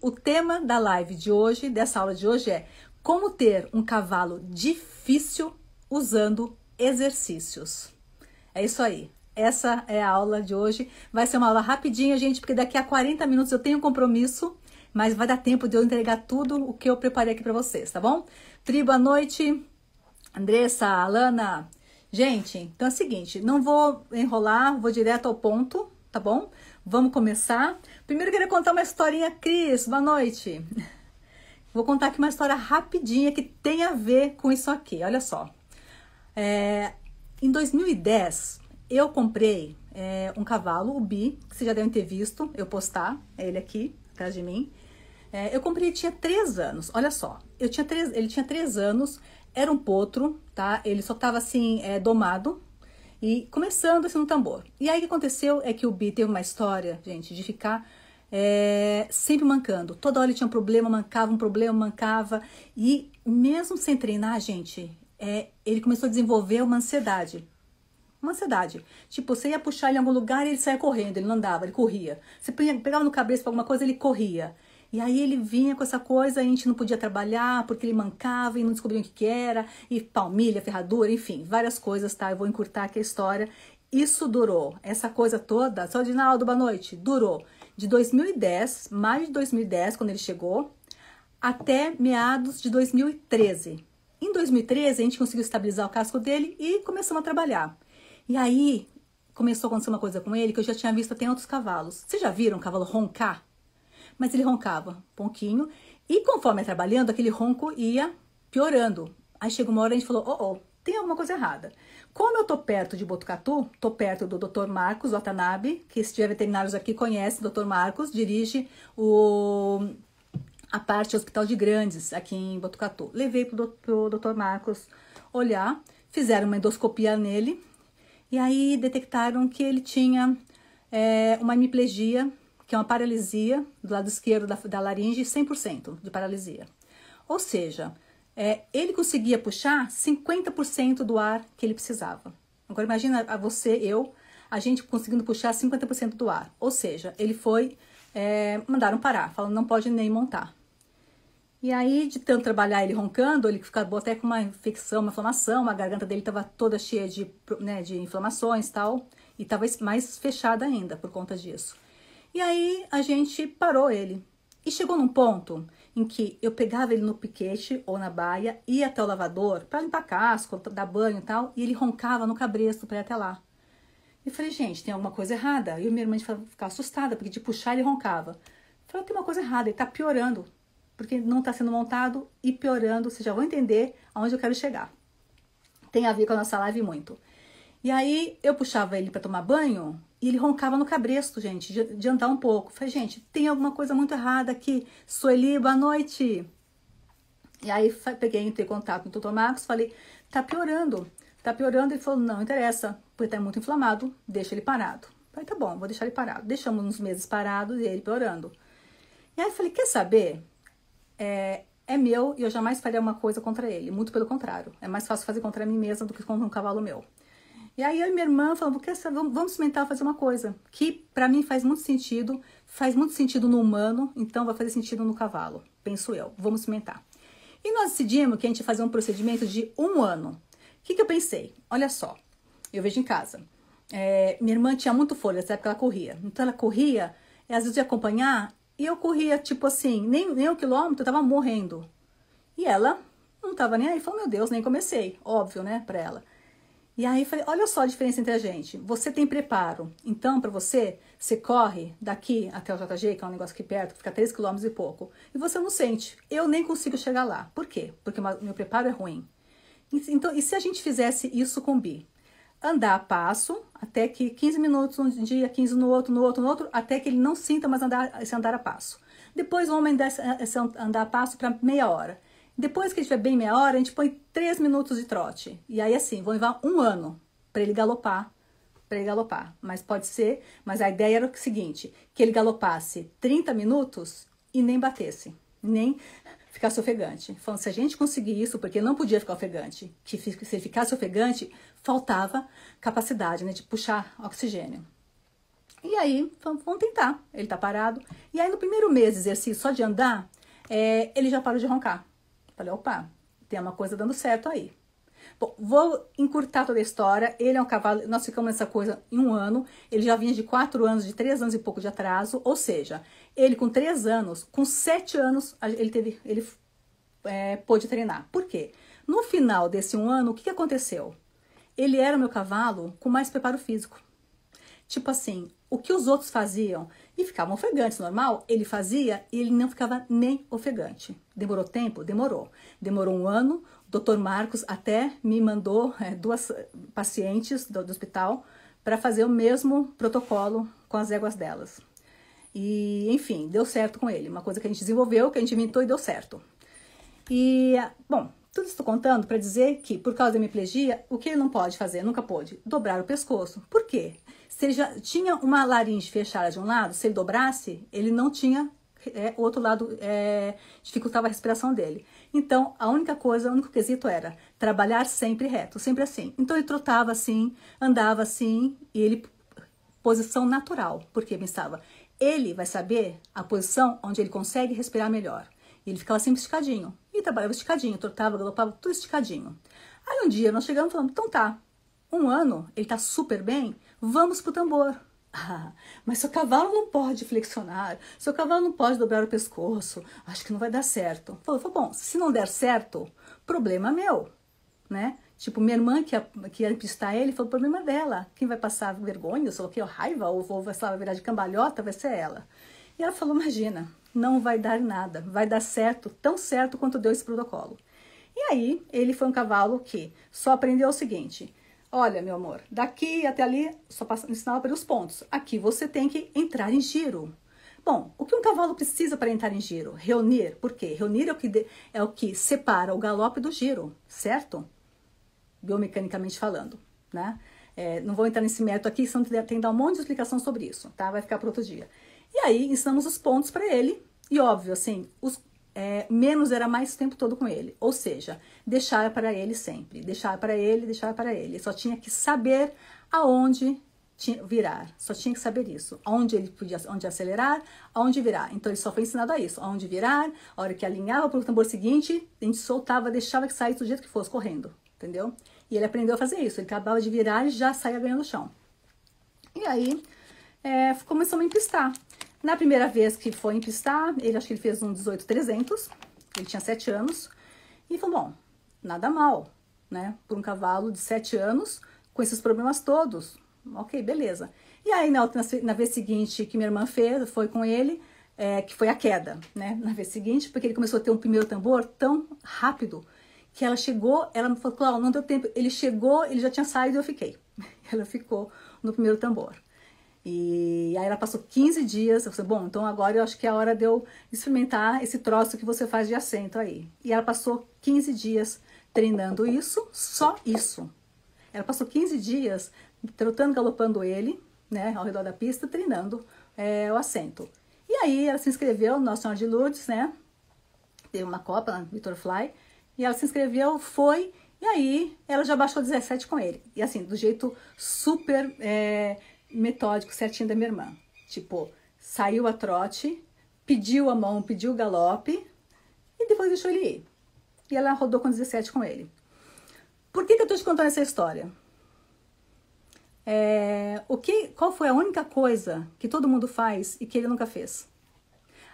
o tema da live de hoje, dessa aula de hoje é como ter um cavalo difícil usando exercícios. É isso aí. Essa é a aula de hoje. Vai ser uma aula rapidinha, gente, porque daqui a 40 minutos eu tenho um compromisso, mas vai dar tempo de eu entregar tudo o que eu preparei aqui para vocês, tá bom? Tri, boa noite. Andressa, Alana. Gente, então é o seguinte, não vou enrolar, vou direto ao ponto, tá bom? Vamos começar. Primeiro eu queria contar uma historinha, Cris, boa noite. Vou contar aqui uma história rapidinha que tem a ver com isso aqui, olha só. Em 2010, eu comprei um cavalo, o Bi, que vocês já devem ter visto eu postar, é ele aqui, atrás de mim. Eu comprei, ele tinha 3 anos, olha só, ele tinha 3 anos, era um potro, tá? Ele só tava assim, domado e começando assim no tambor. E aí o que aconteceu é que o Bi teve uma história, gente, de ficar sempre mancando. Toda hora ele tinha um problema, mancava. E mesmo sem treinar, gente, ele começou a desenvolver uma ansiedade. Uma ansiedade. Tipo, você ia puxar ele em algum lugar e ele saia correndo, ele não andava, ele corria. Você pegava no cabeça pra alguma coisa, ele corria. E aí ele vinha com essa coisa, a gente não podia trabalhar porque ele mancava e não descobria o que era, e palmilha, ferradura, enfim, várias coisas, tá? Eu vou encurtar aqui a história. Isso durou, essa coisa toda, só Dinaldo, boa noite, durou de 2010, maio de 2010, quando ele chegou, até meados de 2013. Em 2013, a gente conseguiu estabilizar o casco dele e começamos a trabalhar. E aí, começou a acontecer uma coisa com ele que eu já tinha visto até em outros cavalos. Vocês já viram um cavalo roncar? Mas ele roncava um pouquinho, e conforme ia trabalhando, aquele ronco ia piorando. Aí chegou uma hora e a gente falou, tem alguma coisa errada. Como eu tô perto de Botucatu, tô perto do Dr. Marcos Watanabe, que se tiver veterinários aqui conhece, o Dr. Marcos dirige a parte Hospital de Grandes, aqui em Botucatu. Levei pro Dr. Marcos olhar, fizeram uma endoscopia nele, e aí detectaram que ele tinha uma hemiplegia, que é uma paralisia do lado esquerdo da laringe, 100% de paralisia. Ou seja, ele conseguia puxar 50% do ar que ele precisava. Agora imagina a gente conseguindo puxar 50% do ar. Ou seja, ele foi, mandaram parar, falando não pode nem montar. E aí, de tanto trabalhar ele roncando, ele ficou até com uma infecção, uma inflamação, a garganta dele estava toda cheia de inflamações e tal, e estava mais fechada ainda por conta disso. E aí a gente parou ele. E chegou num ponto em que eu pegava ele no piquete ou na baia, ia até o lavador para limpar casco, dar banho e tal, e ele roncava no cabresto para ir até lá. E falei, gente, tem alguma coisa errada. E minha irmã ficava assustada, porque de puxar ele roncava. Eu falei, tem uma coisa errada, ele tá piorando, porque não tá sendo montado e piorando. Vocês já vão entender aonde eu quero chegar. Tem a ver com a nossa live muito. E aí eu puxava ele para tomar banho e ele roncava no cabresto, gente, de andar um pouco. Falei, gente, tem alguma coisa muito errada aqui. Sueli, boa noite. E aí entrei em contato com o Dr. Marcos, falei, tá piorando. Ele falou, não interessa, porque tá muito inflamado, deixa ele parado. Falei, tá bom, vou deixar ele parado. Deixamos uns meses parados e ele piorando. E aí eu falei, quer saber? É meu e eu jamais faria uma coisa contra ele. Muito pelo contrário. É mais fácil fazer contra mim mesma do que contra um cavalo meu. E aí eu e minha irmã falamos, vamos experimentar fazer uma coisa que para mim faz muito sentido no humano, então vai fazer sentido no cavalo, penso eu, vamos experimentar. E nós decidimos que a gente ia fazer um procedimento de 1 ano. O que eu pensei? Olha só, eu vejo em casa, minha irmã tinha muito folha, nessa época ela corria, então ela corria, às vezes ia acompanhar, e eu corria tipo assim, nem 1 quilômetro, eu tava morrendo. E ela não tava nem aí, falou, meu Deus, nem comecei, óbvio, né, pra ela. E aí falei, olha só a diferença entre a gente. Você tem preparo. Então, para você corre daqui até o JG, que é um negócio aqui perto, que fica 3 km e pouco. E você não sente. Eu nem consigo chegar lá. Por quê? Porque meu preparo é ruim. Então, e se a gente fizesse isso com o Bi? Andar a passo, até que 15 minutos um dia, 15 no outro, até que ele não sinta mais esse andar a passo. Depois o homem desce esse andar a passo para meia hora. Depois que ele estiver bem meia hora, a gente põe 3 minutos de trote. E aí assim, vou levar 1 ano para ele galopar. Mas pode ser, mas a ideia era o seguinte, que ele galopasse 30 minutos e nem batesse, nem ficasse ofegante. Falando, se a gente conseguir isso, porque ele não podia ficar ofegante, que se ele ficasse ofegante, faltava capacidade, né, de puxar oxigênio. E aí, vamos tentar. Ele tá parado. E aí, no primeiro mês de exercício, só de andar, ele já parou de roncar. Falei, opa, tem uma coisa dando certo aí. Bom, vou encurtar toda a história. Ele é um cavalo, nós ficamos nessa coisa em 1 ano. Ele já vinha de 4 anos, de 3 anos e pouco de atraso. Ou seja, ele com 3 anos, com 7 anos, ele pôde treinar. Por quê? No final desse 1 ano, o que aconteceu? Ele era o meu cavalo com mais preparo físico. Tipo assim, o que os outros faziam e ficavam ofegantes, normal, ele fazia e ele não ficava nem ofegante. Demorou tempo? Demorou. Demorou 1 ano. O Dr. Marcos até me mandou 2 pacientes do hospital para fazer o mesmo protocolo com as éguas delas. E, enfim, deu certo com ele. Uma coisa que a gente desenvolveu, que a gente inventou e deu certo. E, bom, tudo isso estou contando para dizer que, por causa da hemiplegia, o que ele não pode fazer, nunca pôde, dobrar o pescoço. Por quê? Se ele já tinha uma laringe fechada de um lado, se ele dobrasse, ele não tinha, o outro lado dificultava a respiração dele. Então, a única coisa, o único quesito era trabalhar sempre reto, sempre assim. Então, ele trotava assim, andava assim, e ele, posição natural, porque pensava, ele vai saber a posição onde ele consegue respirar melhor. E ele ficava sempre esticadinho, e trabalhava esticadinho, trotava, galopava, tudo esticadinho. Aí um dia nós chegamos e falamos, então tá, 1 ano, ele tá super bem, vamos pro tambor. Ah, mas seu cavalo não pode flexionar, seu cavalo não pode dobrar o pescoço, acho que não vai dar certo. Falou, bom, se não der certo, problema meu, né? Tipo, minha irmã que ia pistar ele, falou, problema dela, quem vai passar vergonha, ou que raiva, ou vai virar de cambalhota, vai ser ela. E ela falou, imagina, não vai dar nada, vai dar certo, tão certo quanto deu esse protocolo. E aí, ele foi um cavalo que só aprendeu o seguinte, olha, meu amor, daqui até ali, só ensinava para os pontos. Aqui você tem que entrar em giro. Bom, o que um cavalo precisa para entrar em giro? Reunir. Por quê? Reunir é o que separa o galope do giro, certo? Biomecanicamente falando, né? Não vou entrar nesse método aqui, senão tem que dar um monte de explicação sobre isso, tá? Vai ficar para outro dia. E aí, ensinamos os pontos para ele. E óbvio, assim, menos era mais o tempo todo com ele. Ou seja, deixar para ele sempre. Deixar para ele, deixar para ele. Só tinha que saber aonde virar. Só tinha que saber isso. Onde acelerar, aonde virar. Então, ele só foi ensinado a isso. Aonde virar, a hora que alinhava para o tambor seguinte, a gente soltava, deixava que saísse do jeito que fosse, correndo. Entendeu? E ele aprendeu a fazer isso. Ele acabava de virar e já saía ganhando o chão. E aí, começamos a empistar. Na primeira vez que foi empistar, acho que ele fez um 18.300, ele tinha 7 anos, e falou, bom, nada mal, né, por um cavalo de 7 anos, com esses problemas todos, ok, beleza. E aí, na vez seguinte que minha irmã foi com ele, que foi a queda, né, na vez seguinte, porque ele começou a ter um primeiro tambor tão rápido, que ela chegou, ela me falou, Cláudia, não deu tempo, ele chegou, ele já tinha saído e eu fiquei. Ela ficou no primeiro tambor. E aí ela passou 15 dias, eu falei, bom, então agora eu acho que é a hora de eu experimentar esse troço que você faz de assento aí. E ela passou 15 dias treinando isso, só isso. Ela passou 15 dias trotando, galopando ele, né, ao redor da pista, treinando o assento. E aí ela se inscreveu no Nossa Senhora de Lourdes, né, teve uma Copa na Victor Fly, e ela se inscreveu, foi, e aí ela já baixou 17 com ele. E assim, do jeito super metódico, certinho da minha irmã. Tipo, saiu a trote, pediu a mão, pediu o galope e depois deixou ele ir. E ela rodou com 17 com ele. Por que eu tô te contando essa história? Qual foi a única coisa que todo mundo faz e que ele nunca fez?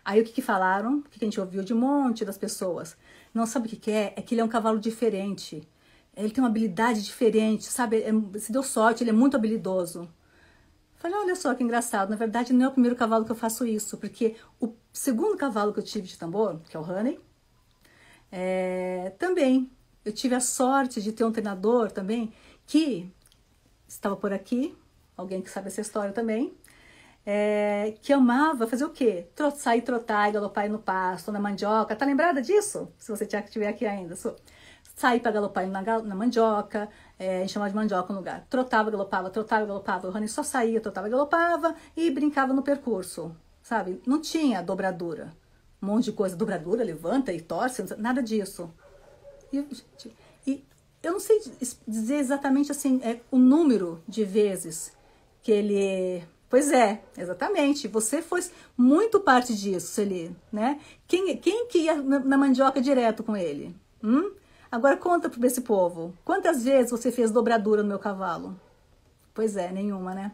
Aí o que falaram, o que a gente ouviu de um monte das pessoas? Não sabe o que é? É que ele é um cavalo diferente. Ele tem uma habilidade diferente, sabe? Se deu sorte, ele é muito habilidoso. Falei, olha só que engraçado, na verdade não é o primeiro cavalo que eu faço isso, porque o segundo cavalo que eu tive de tambor, que é o Honey, também, eu tive a sorte de ter um treinador também, que estava por aqui, alguém que sabe essa história também, que amava fazer o quê? Sair, trotar e galopar no pasto, na mandioca, tá lembrada disso? Se você estiver aqui ainda, sair para galopar na mandioca, a gente chamava de mandioca no lugar. Trotava, galopava, o Rony só saía, trotava, galopava e brincava no percurso, sabe? Não tinha dobradura, um monte de coisa, dobradura, levanta e torce, nada disso. E eu não sei dizer exatamente assim, o número de vezes que ele Pois é, exatamente. Você foi muito parte disso, Celi, né? Quem que ia na mandioca direto com ele? Agora conta para esse povo. Quantas vezes você fez dobradura no meu cavalo? Pois é, nenhuma, né?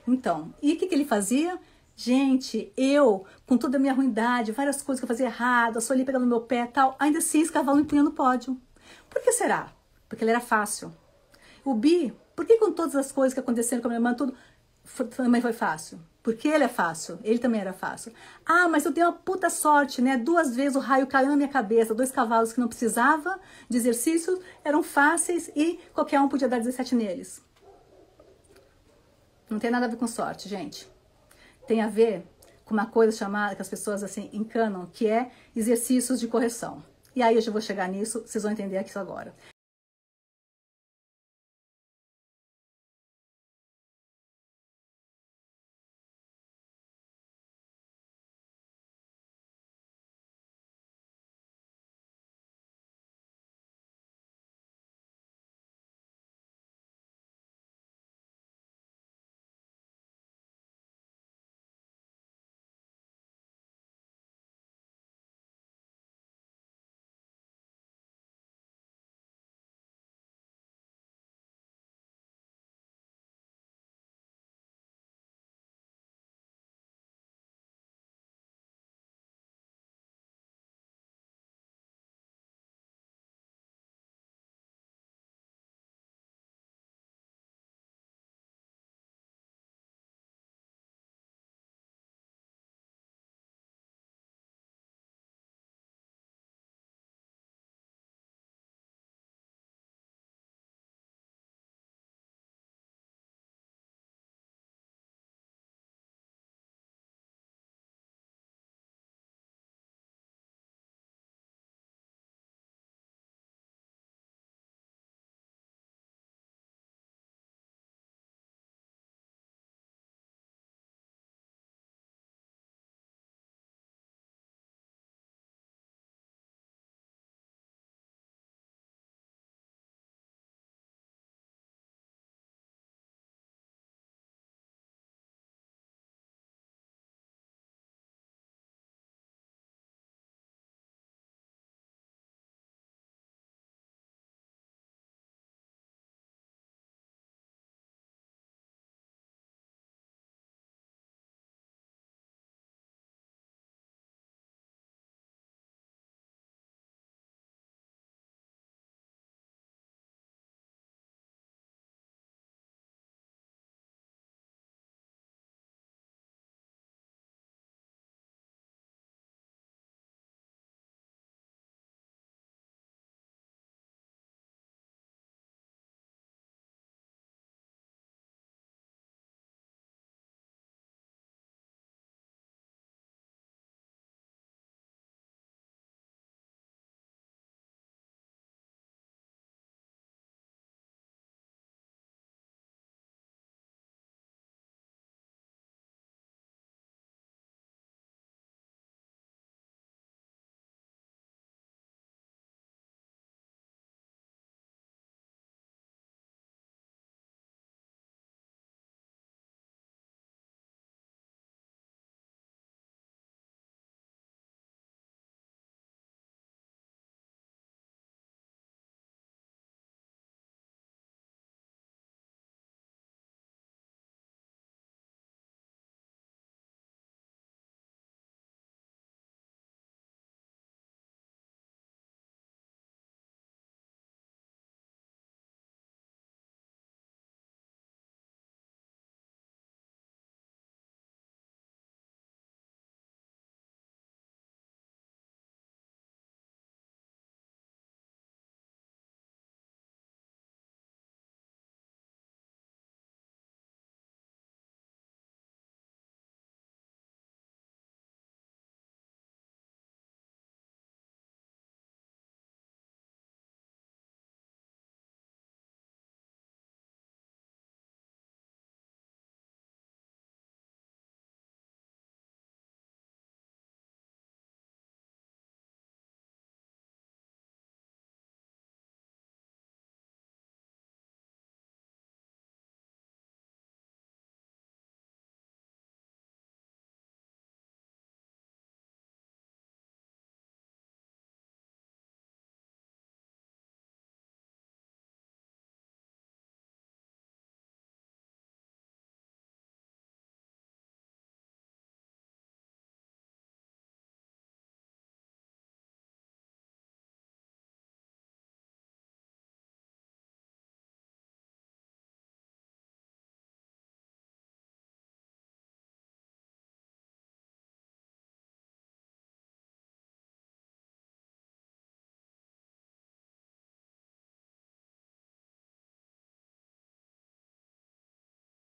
Então, e o que ele fazia? Gente, eu, com toda a minha ruindade, várias coisas que eu fazia errado, a Sueli pegando no meu pé e tal, ainda assim esse cavalo me punha no pódio. Por que será? Porque ele era fácil. O Bi, por que com todas as coisas que aconteceram com a minha irmã, tudo, também foi fácil? Porque ele é fácil, ele também era fácil. Ah, mas eu dei uma puta sorte, né? 2 vezes o raio caiu na minha cabeça, 2 cavalos que não precisava de exercícios, eram fáceis e qualquer um podia dar 17 neles. Não tem nada a ver com sorte, gente. Tem a ver com uma coisa chamada, que as pessoas assim encanam, que é exercícios de correção. E aí eu já vou chegar nisso, vocês vão entender aqui agora.